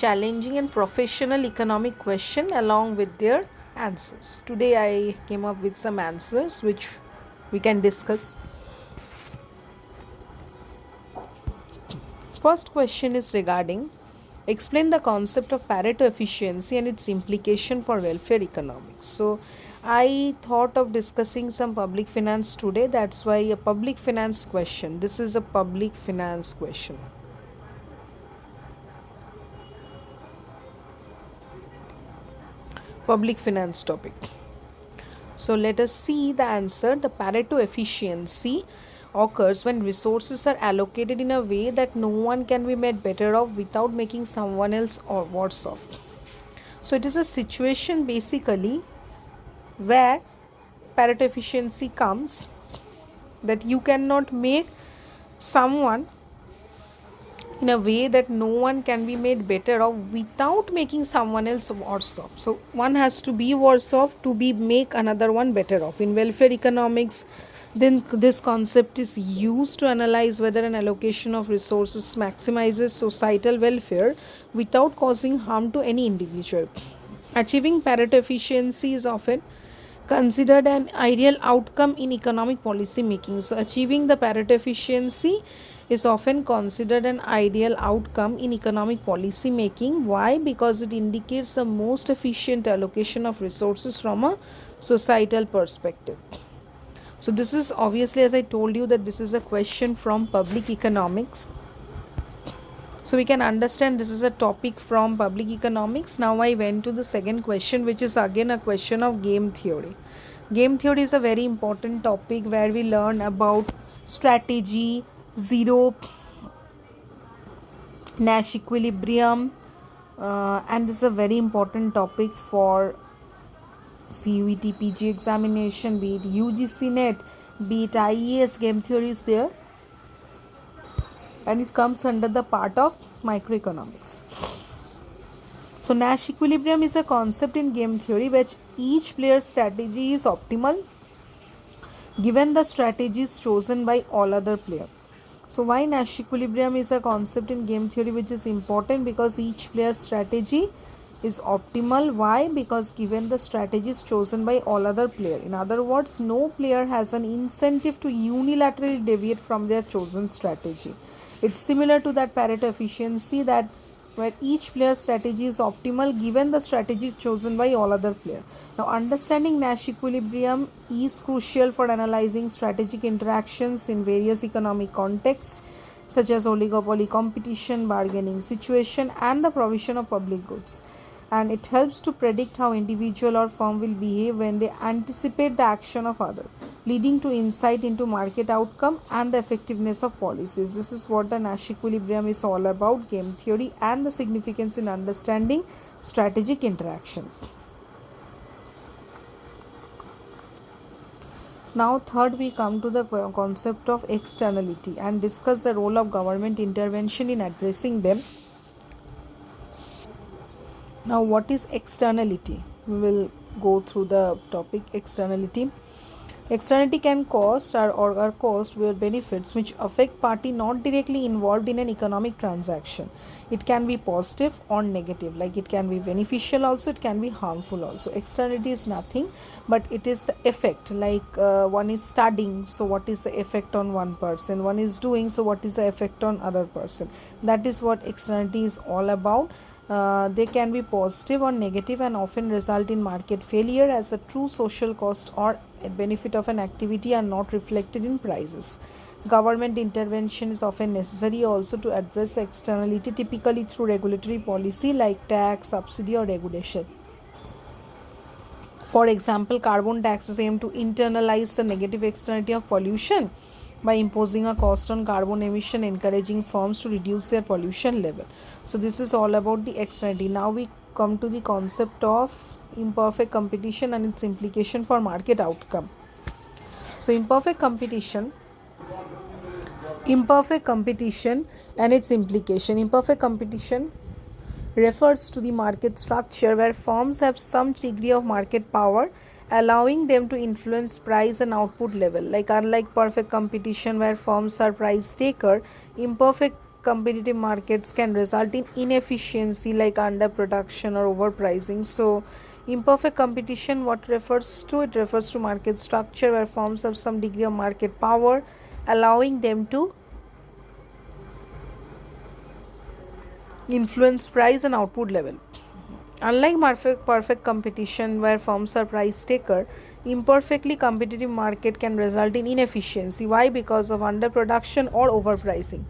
challenging and professional economic question along with their answers. Today I came up with some answers which we can discuss. First question is regarding explain the concept of Pareto efficiency and its implication for welfare economics. So I thought of discussing some public finance today. That's why a public finance question. This is a public finance question. Public finance topic. So let us see the answer. The Pareto efficiency occurs when resources are allocated in a way that no one can be made better off without making someone else or worse off. So it is a situation basically where Pareto efficiency comes that you cannot make someone in a way that no one can be made better off without making someone else worse off. So one has to be worse off to be make another one better off. In welfare economics, then this concept is used to analyze whether an allocation of resources maximizes societal welfare without causing harm to any individual. Achieving Pareto efficiency is often considered an ideal outcome in economic policy making. So, achieving the Pareto efficiency is often considered an ideal outcome in economic policy making. Why? Because it indicates the most efficient allocation of resources from a societal perspective. So, this is obviously, as I told you, that this is a question from public economics. So we can understand this is a topic from public economics. Now I went to the second question, which is again a question of game theory. Game theory is a very important topic where we learn about strategy, zero, Nash equilibrium, and this is a very important topic for CUET PG examination, be it UGC NET, be it IES. Game theory is there, and it comes under the part of microeconomics. So Nash equilibrium is a concept in game theory which each player's strategy is optimal given the strategies chosen by all other players. So why Nash equilibrium is a concept in game theory which is important? Because each player's strategy is optimal. Why? Because given the strategies chosen by all other players. In other words, no player has an incentive to unilaterally deviate from their chosen strategy. It's similar to that Pareto efficiency, that where each player's strategy is optimal given the strategies chosen by all other players. Now, understanding Nash equilibrium is crucial for analyzing strategic interactions in various economic contexts such as oligopoly competition, bargaining situation, and the provision of public goods. And it helps to predict how individual or firm will behave when they anticipate the action of other, leading to insight into market outcome and the effectiveness of policies. This is what the Nash equilibrium is all about, game theory, and the significance in understanding strategic interaction. Now third, we come to the concept of externality and discuss the role of government intervention in addressing them. Now what is externality? We will go through the topic externality. Externality can cost or are caused where benefits which affect party not directly involved in an economic transaction. It can be positive or negative, like it can be beneficial also, it can be harmful also. Externality is nothing but it is the effect, like one is studying, so what is the effect on one person, one is doing, so what is the effect on other person. That is what externality is all about. They can be positive or negative and often result in market failure, as a true social cost or benefit of an activity are not reflected in prices. Government intervention is often necessary also to address externality, typically through regulatory policy like tax, subsidy, or regulation. For example, carbon taxes aim to internalize the negative externality of pollution by imposing a cost on carbon emission, encouraging firms to reduce their pollution level. So this is all about the externality. Now we come to the concept of imperfect competition and its implication for market outcome. So imperfect competition and its implication. Imperfect competition refers to the market structure where firms have some degree of market power, allowing them to influence price and output level. Like unlike perfect competition where firms are price taker, imperfect competitive markets can result in inefficiency like underproduction or overpricing. So imperfect competition, what refers to, it refers to market structure where firms have some degree of market power, allowing them to influence price and output level. Unlike perfect competition where firms are price taker, imperfectly competitive market can result in inefficiency. Why? Because of underproduction or overpricing.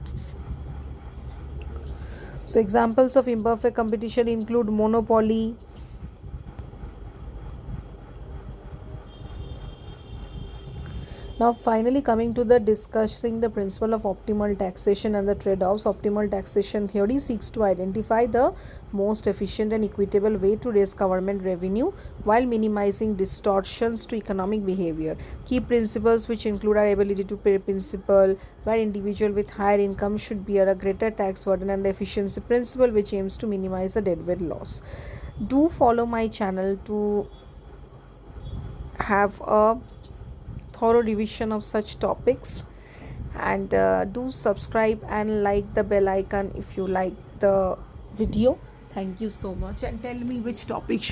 So examples of imperfect competition include monopoly. Now, finally, coming to the discussing the principle of optimal taxation and the trade-offs. Optimal taxation theory seeks to identify the most efficient and equitable way to raise government revenue while minimizing distortions to economic behavior. Key principles which include our ability to pay principle, where individual with higher income should bear a greater tax burden, and the efficiency principle which aims to minimize the deadweight loss. Do follow my channel to have a thorough revision of such topics, and do subscribe and like the bell icon if you like the video. Thank you so much, and tell me which topic